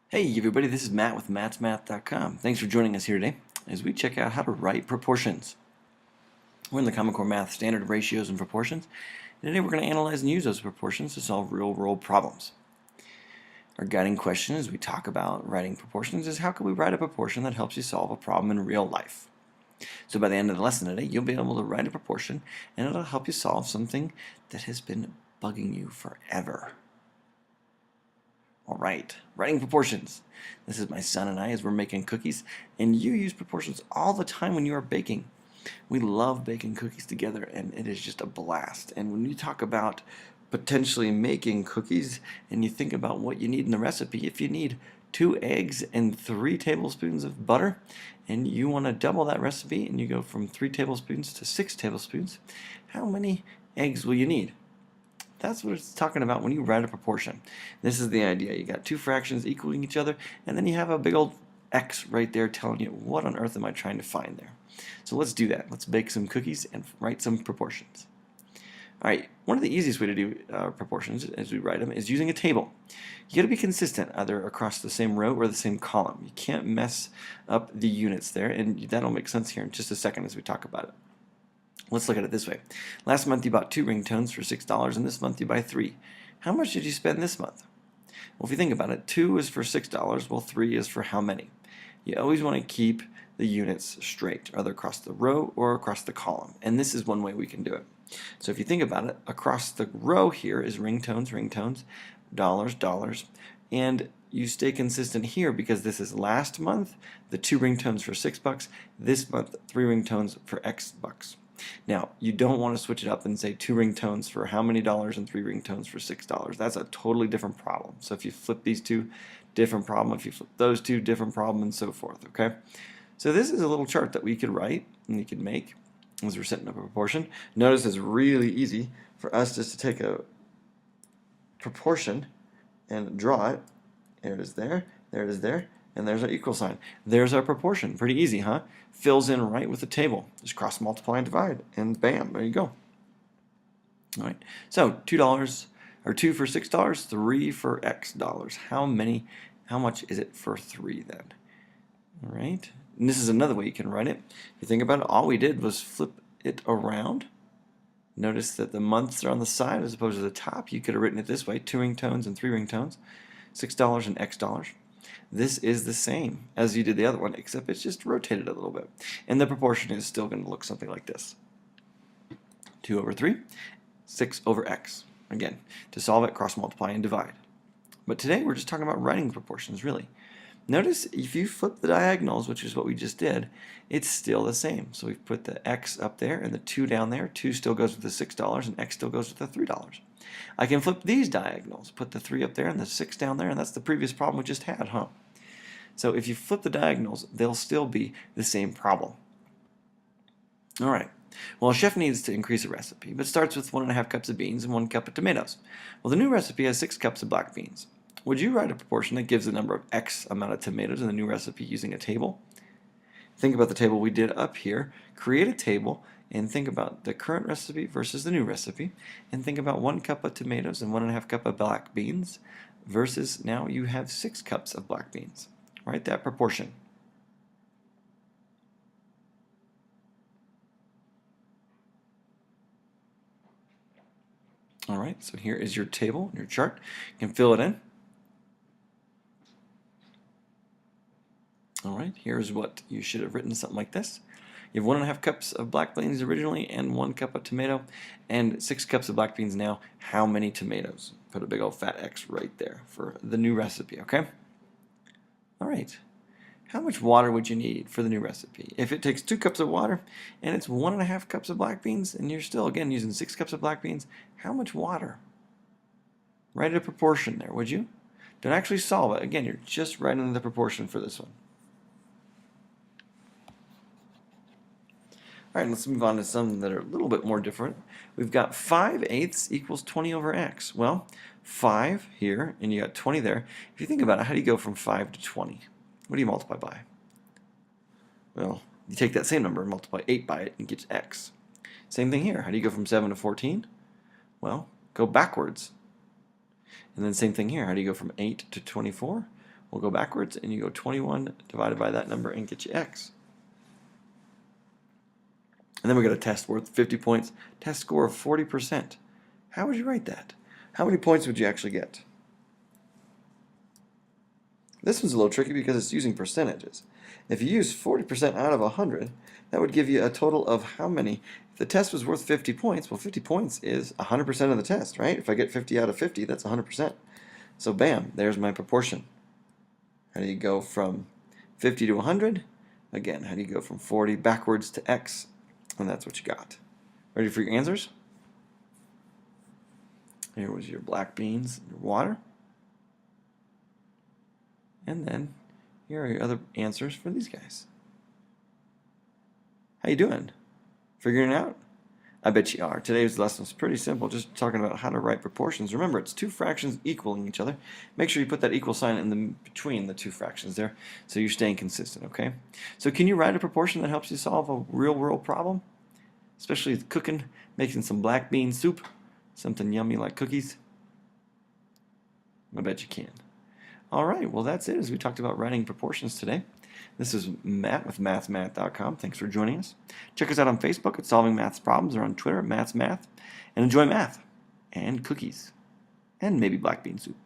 Hey everybody, this is Matt with mattsmath.com. Thanks for joining us here today as we check out how to write proportions. We're in the Common Core Math standard ratios and proportions, and today we're going to analyze and use those proportions to solve real-world problems. Our guiding question as we talk about writing proportions is how can we write a proportion that helps you solve a problem in real life? So by the end of the lesson today, you'll be able to write a proportion and it'll help you solve something that has been bugging you forever. All right, writing proportions. This is my son and I as we're making cookies, and you use proportions all the time when you are baking. We love baking cookies together, and it is just a blast. And when you talk about potentially making cookies, and you think about what you need in the recipe, if you need 2 eggs and 3 tablespoons of butter, and you want to double that recipe, and you go from 3 tablespoons to 6 tablespoons, how many eggs will you need? That's what it's talking about when you write a proportion. This is the idea. You got 2 fractions equaling each other, and then you have a big old X right there telling you what on earth am I trying to find there. So let's do that. Let's bake some cookies and write some proportions. Alright, one of the easiest way to do proportions as we write them is using a table. You got to be consistent either across the same row or the same column. You can't mess up the units there, and that'll make sense here in just a second as we talk about it. Let's look at it this way. Last month you bought 2 ringtones for $6, and this month you buy 3. How much did you spend this month? Well, if you think about it, 2 is for $6, well 3 is for how many? You always want to keep the units straight, either across the row or across the column, and this is one way we can do it. So if you think about it, across the row here is ringtones, ringtones, dollars, dollars, and you stay consistent here because this is last month, the 2 ringtones for $6, this month 3 ringtones for X bucks. Now, you don't want to switch it up and say 2 ringtones for how many dollars and 3 ringtones for $6. That's a totally different problem. So if you flip these two, different problem. If you flip those two, different problem, and so forth. Okay. So this is a little chart that we could write and we could make as we're setting up a proportion. Notice it's really easy for us just to take a proportion and draw it. There it is there. There it is there. And there's our equal sign. There's our proportion. Pretty easy, huh? Fills in right with the table. Just cross multiply and divide, and bam, there you go. All right. So $2 or 2 for $6, 3 for X dollars. How much is it for 3 then? All right. And this is another way you can write it. If you think about it, all we did was flip it around. Notice that the months are on the side as opposed to the top. You could have written it this way: 2 ringtones and 3 ringtones, $6 and X dollars. This is the same as you did the other one, except it's just rotated a little bit. And the proportion is still going to look something like this. 2 over 3, 6 over X. Again, to solve it, cross multiply and divide. But today we're just talking about writing proportions, really. Notice if you flip the diagonals, which is what we just did, it's still the same. So we've put the X up there and the 2 down there. 2 still goes with the $6 and X still goes with the $3. I can flip these diagonals, put the 3 up there and the 6 down there, and that's the previous problem we just had, huh? So if you flip the diagonals, they'll still be the same problem. All right. Well, a chef needs to increase a recipe, but starts with 1½ cups of beans and 1 cup of tomatoes. Well, the new recipe has 6 cups of black beans. Would you write a proportion that gives the number of X amount of tomatoes in the new recipe using a table? Think about the table we did up here. Create a table and think about the current recipe versus the new recipe, and think about 1 cup of tomatoes and 1½ cup of black beans versus now you have 6 cups of black beans. Write that proportion. All right, so here is your table, your chart. You can fill it in. All right, here's what you should have written, something like this. You have 1½ cups of black beans originally and 1 cup of tomato and 6 cups of black beans now. How many tomatoes? Put a big old fat X right there for the new recipe, okay? All right. How much water would you need for the new recipe? If it takes 2 cups of water and it's 1½ cups of black beans and you're still, again, using 6 cups of black beans, how much water? Write a proportion there, would you? Don't actually solve it. Again, you're just writing the proportion for this one. All right, let's move on to some that are a little bit more different. We've got 5/8 equals 20 over X. Well, 5 here, and you got 20 there. If you think about it, how do you go from 5 to 20? What do you multiply by? Well, you take that same number and multiply 8 by it and get X. Same thing here. How do you go from 7 to 14? Well, go backwards. And then same thing here. How do you go from 8 to 24? We'll go backwards, and you go 21 divided by that number and get you x. And then we got a test worth 50 points, test score of 40%. How would you write that? How many points would you actually get? This one's a little tricky because it's using percentages. If you use 40% out of 100, that would give you a total of how many? If the test was worth 50 points, well, 50 points is 100% of the test, right? If I get 50 out of 50, that's 100%. So bam, there's my proportion. How do you go from 50 to 100? Again, how do you go from 40 backwards to x? And that's what you got. Ready for your answers? Here was your black beans, your water. And then here are your other answers for these guys. How you doing? Figuring it out? I bet you are. Today's lesson is pretty simple, just talking about how to write proportions. Remember, it's two fractions equaling each other. Make sure you put that equal sign in between the two fractions there so you're staying consistent, okay? So can you write a proportion that helps you solve a real-world problem? Especially cooking, making some black bean soup, something yummy like cookies? I bet you can. All right, well that's it as we talked about writing proportions today. This is Matt with mathsmath.com. Thanks for joining us. Check us out on Facebook at Solving Maths Problems or on Twitter at MathsMath. And enjoy math and cookies and maybe black bean soup.